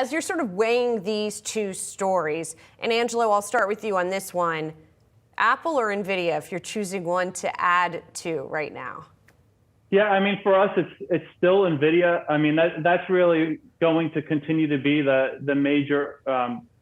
As you're sort of weighing these two stories, and Angelo, I'll start with you on this one. Apple or Nvidia, if you're choosing one to add to right now? Yeah, I mean, for us, it's still Nvidia. I mean, that's really going to continue to be the major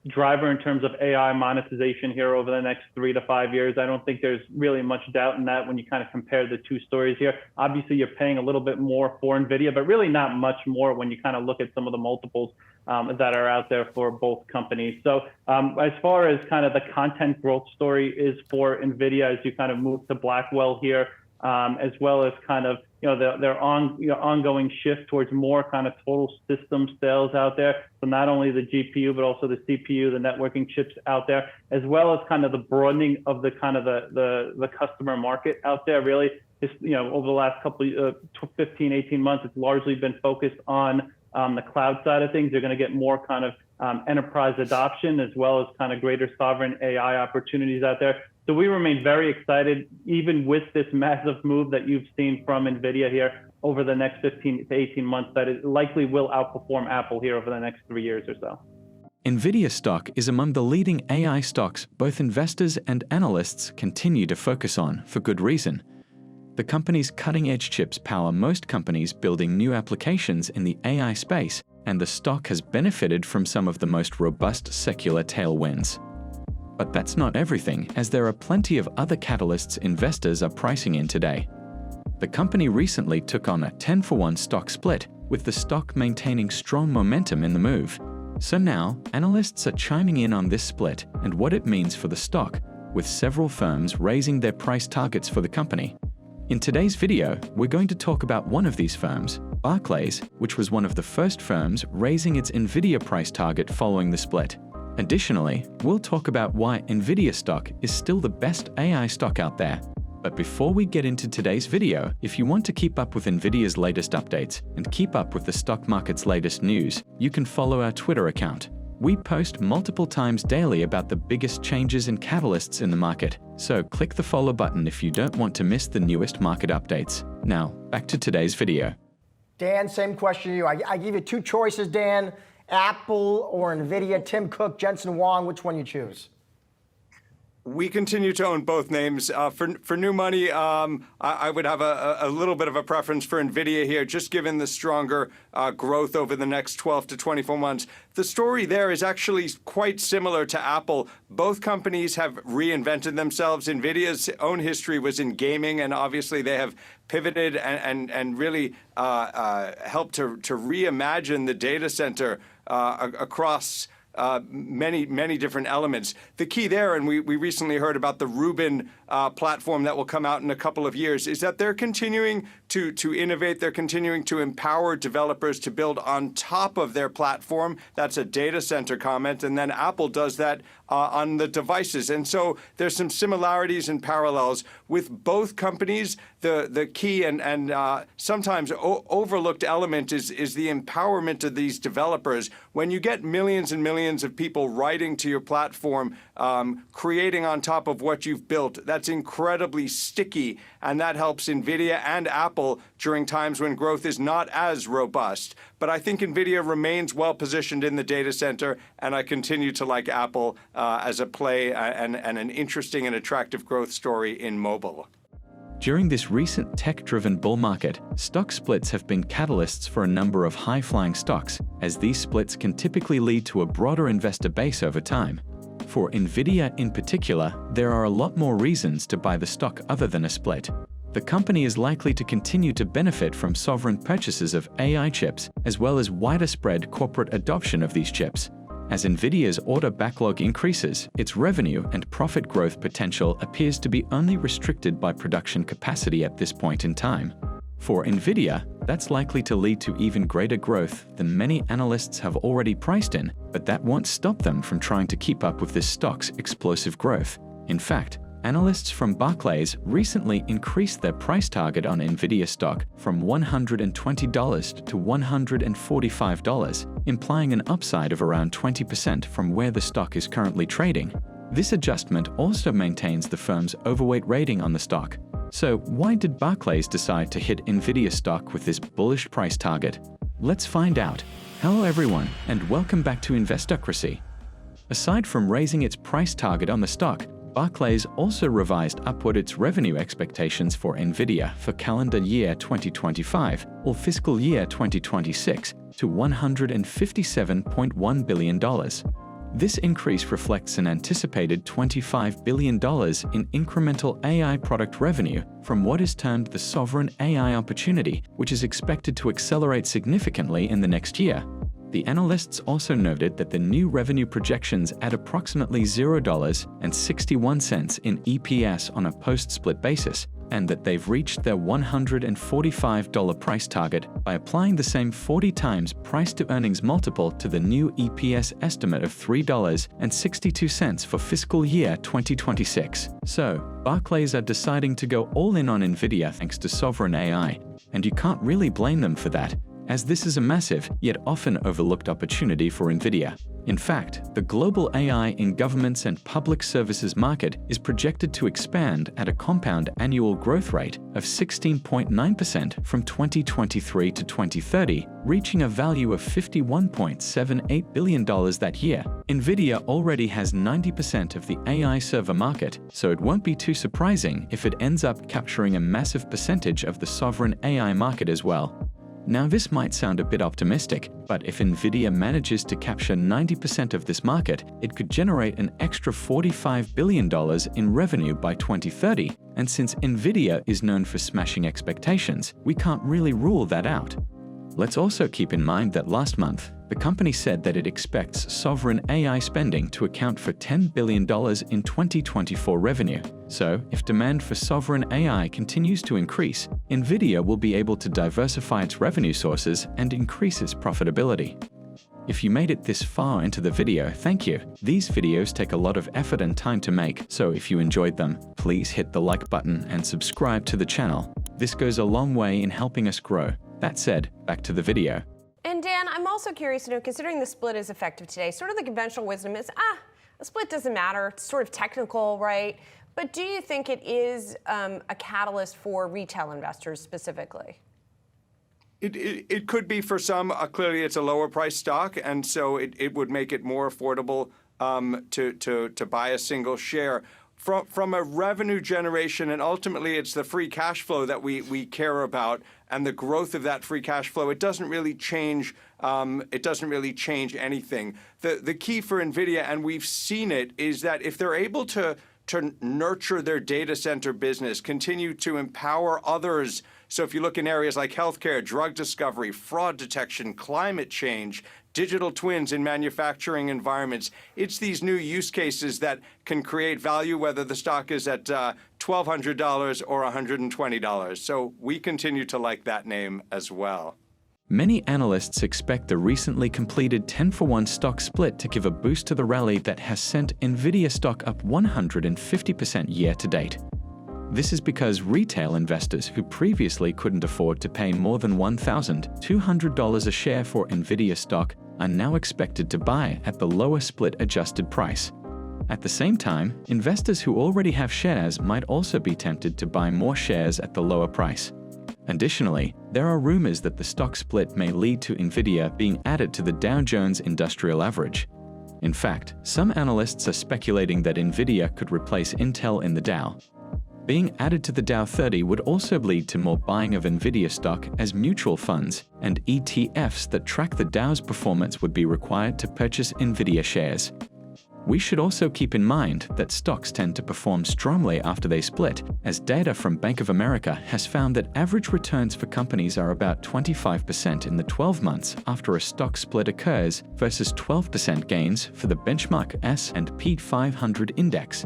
driver in terms of AI monetization here over the next 3 to 5 years. I don't think there's really much doubt in that when you kind of compare the two stories here. Obviously, you're paying a little bit more for Nvidia, but really not much more when you kind of look at some of the multiples that are out there for both companies. So as far as kind of the content growth story is for Nvidia, as you kind of move to Blackwell here, as well as kind of their ongoing shift towards more kind of total system sales out there. So not only the GPU, but also the CPU, the networking chips out there, as well as kind of the broadening of the kind of the customer market out there. Really, over the last couple of 15, 18 months, it's largely been focused on the cloud side of things. You're going to get more kind of enterprise adoption, as well as kind of greater sovereign AI opportunities out there. So we remain very excited, even with this massive move that you've seen from Nvidia here over the next 15 to 18 months, that it likely will outperform Apple here over the next 3 years or so. Nvidia stock is among the leading AI stocks both investors and analysts continue to focus on for good reason. The company's cutting-edge chips power most companies building new applications in the AI space, and the stock has benefited from some of the most robust secular tailwinds. But that's not everything, as there are plenty of other catalysts investors are pricing in today. The company recently took on a 10-for-1 stock split, with the stock maintaining strong momentum in the move. So now, analysts are chiming in on this split and what it means for the stock, with several firms raising their price targets for the company. In today's video, we're going to talk about one of these firms, Barclays, which was one of the first firms raising its Nvidia price target following the split. Additionally, we'll talk about why Nvidia stock is still the best AI stock out there. But before we get into today's video, if you want to keep up with Nvidia's latest updates and keep up with the stock market's latest news, you can follow our Twitter account. We post multiple times daily about the biggest changes and catalysts in the market, so click the follow button if you don't want to miss the newest market updates. Now, back to today's video. Dan, same question to you. I give you two choices, Dan. Apple or Nvidia, Tim Cook, Jensen Huang, which one you choose? We continue to own both names. For new money, I would have a little bit of a preference for Nvidia here, just given the stronger growth over the next 12 to 24 months. The story there is actually quite similar to Apple. Both companies have reinvented themselves. Nvidia's own history was in gaming, and obviously they have pivoted and really helped to reimagine the data center across many different elements. The key there, and we recently heard about the Rubin platform that will come out in a couple of years, is that they're continuing to innovate. They're continuing to empower developers to build on top of their platform. That's a data center comment. And then Apple does that on the devices. And so there's some similarities and parallels with both companies. The key and sometimes overlooked element is the empowerment of these developers. When you get millions and millions of people writing to your platform, creating on top of what you've built, that's incredibly sticky, and that helps Nvidia and Apple during times when growth is not as robust. But I think Nvidia remains well positioned in the data center, and I continue to like Apple as a play and an interesting and attractive growth story in mobile. During this recent tech-driven bull market, stock splits have been catalysts for a number of high-flying stocks, as these splits can typically lead to a broader investor base over time. For Nvidia in particular, there are a lot more reasons to buy the stock other than a split. The company is likely to continue to benefit from sovereign purchases of AI chips, as well as wider spread corporate adoption of these chips. As Nvidia's order backlog increases, its revenue and profit growth potential appears to be only restricted by production capacity at this point in time. For Nvidia, that's likely to lead to even greater growth than many analysts have already priced in, but that won't stop them from trying to keep up with this stock's explosive growth. In fact, analysts from Barclays recently increased their price target on Nvidia stock from $120 to $145, implying an upside of around 20% from where the stock is currently trading. This adjustment also maintains the firm's overweight rating on the stock. So why did Barclays decide to hit Nvidia stock with this bullish price target? Let's find out. Hello everyone, and welcome back to Investocracy. Aside from raising its price target on the stock, Barclays also revised upward its revenue expectations for Nvidia for calendar year 2025 or fiscal year 2026 to $157.1 billion. This increase reflects an anticipated $25 billion in incremental AI product revenue from what is termed the sovereign AI opportunity, which is expected to accelerate significantly in the next year. The analysts also noted that the new revenue projections add approximately $0.61 in EPS on a post-split basis, and that they've reached their $145 price target by applying the same 40 times price-to-earnings multiple to the new EPS estimate of $3.62 for fiscal year 2026. So, Barclays are deciding to go all in on Nvidia thanks to sovereign AI, and you can't really blame them for that, as this is a massive, yet often overlooked opportunity for Nvidia. In fact, the global AI in governments and public services market is projected to expand at a compound annual growth rate of 16.9% from 2023 to 2030, reaching a value of $51.78 billion that year. Nvidia already has 90% of the AI server market, so it won't be too surprising if it ends up capturing a massive percentage of the sovereign AI market as well. Now, this might sound a bit optimistic, but if Nvidia manages to capture 90% of this market, it could generate an extra $45 billion in revenue by 2030, and since Nvidia is known for smashing expectations, we can't really rule that out. Let's also keep in mind that last month, the company said that it expects sovereign AI spending to account for $10 billion in 2024 revenue. So, if demand for sovereign AI continues to increase, Nvidia will be able to diversify its revenue sources and increase its profitability. If you made it this far into the video, thank you. These videos take a lot of effort and time to make, so if you enjoyed them, please hit the like button and subscribe to the channel. This goes a long way in helping us grow. That said, back to the video. And Dan, I'm also curious to know, considering the split is effective today, sort of the conventional wisdom is, a split doesn't matter, it's sort of technical, right? But do you think it is a catalyst for retail investors specifically? It could be for some. Clearly, it's a lower price stock, and so it would make it more affordable to buy a single share. From a revenue generation, and ultimately it's the free cash flow that we care about, and the growth of that free cash flow. It doesn't really change. It doesn't really change anything. The key for Nvidia, and we've seen it, is that if they're able to nurture their data center business, continue to empower others. So if you look in areas like healthcare, drug discovery, fraud detection, climate change, digital twins in manufacturing environments, it's these new use cases that can create value, whether the stock is at $1,200 or $120. So we continue to like that name as well. Many analysts expect the recently completed 10-for-1 stock split to give a boost to the rally that has sent Nvidia stock up 150% year to date. This is because retail investors who previously couldn't afford to pay more than $1,200 a share for Nvidia stock are now expected to buy at the lower split-adjusted price. At the same time, investors who already have shares might also be tempted to buy more shares at the lower price. Additionally, there are rumors that the stock split may lead to Nvidia being added to the Dow Jones Industrial Average. In fact, some analysts are speculating that Nvidia could replace Intel in the Dow. Being added to the Dow 30 would also lead to more buying of Nvidia stock, as mutual funds and ETFs that track the Dow's performance would be required to purchase Nvidia shares. We should also keep in mind that stocks tend to perform strongly after they split, as data from Bank of America has found that average returns for companies are about 25% in the 12 months after a stock split occurs versus 12% gains for the benchmark S&P 500 index.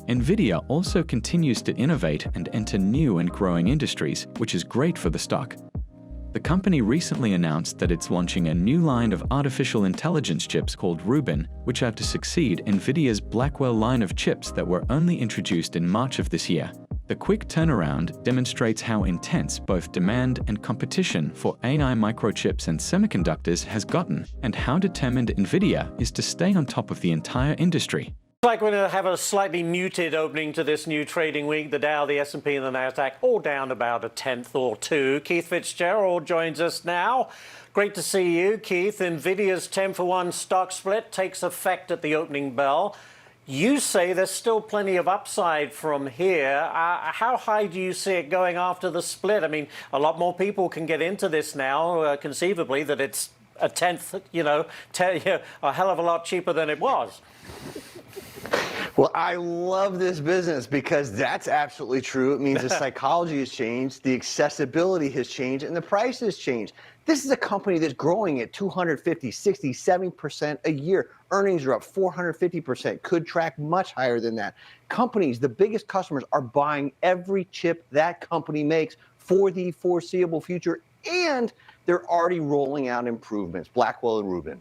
Nvidia also continues to innovate and enter new and growing industries, which is great for the stock. The company recently announced that it's launching a new line of artificial intelligence chips called Rubin, which are to succeed Nvidia's Blackwell line of chips that were only introduced in March of this year. The quick turnaround demonstrates how intense both demand and competition for AI microchips and semiconductors has gotten, and how determined Nvidia is to stay on top of the entire industry. Like we're going to have a slightly muted opening to this new trading week. The Dow, the S&P, and the Nasdaq all down about 1/10 or 2. Keith Fitzgerald joins us now. Great to see you, Keith. Nvidia's 10-for-1 stock split takes effect at the opening bell. You say there's still plenty of upside from here. How high do you see it going after the split? I mean, a lot more people can get into this now, conceivably, that it's 1/10, a hell of a lot cheaper than it was. Well, I love this business because that's absolutely true. It means the psychology has changed, the accessibility has changed, and the price has changed. This is a company that's growing at 250, 60, 70% a year. Earnings are up 450%, could track much higher than that. Companies, the biggest customers, are buying every chip that company makes for the foreseeable future, and they're already rolling out improvements. Blackwell and Rubin.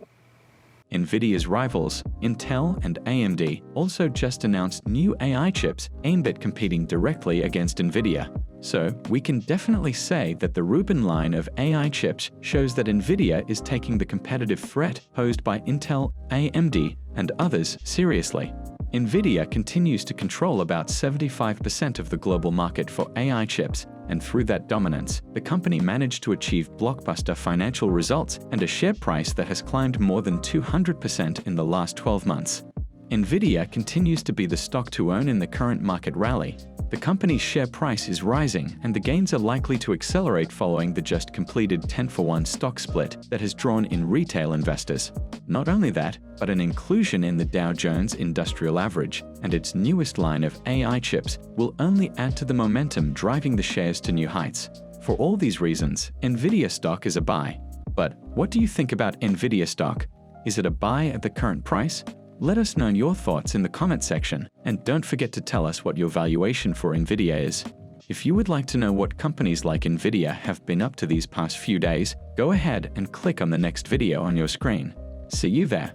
Nvidia's rivals, Intel and AMD, also just announced new AI chips aimed at competing directly against Nvidia. So we can definitely say that the Rubin line of AI chips shows that Nvidia is taking the competitive threat posed by Intel, AMD, and others seriously. Nvidia continues to control about 75% of the global market for AI chips, and through that dominance, the company managed to achieve blockbuster financial results and a share price that has climbed more than 200% in the last 12 months. Nvidia continues to be the stock to own in the current market rally. The company's share price is rising, and the gains are likely to accelerate following the just completed 10-for-1 stock split that has drawn in retail investors. Not only that, but an inclusion in the Dow Jones Industrial Average and its newest line of AI chips will only add to the momentum driving the shares to new heights. For all these reasons, Nvidia stock is a buy. But what do you think about Nvidia stock? Is it a buy at the current price? Let us know your thoughts in the comment section, and don't forget to tell us what your valuation for Nvidia is. If you would like to know what companies like Nvidia have been up to these past few days, go ahead and click on the next video on your screen. See you there.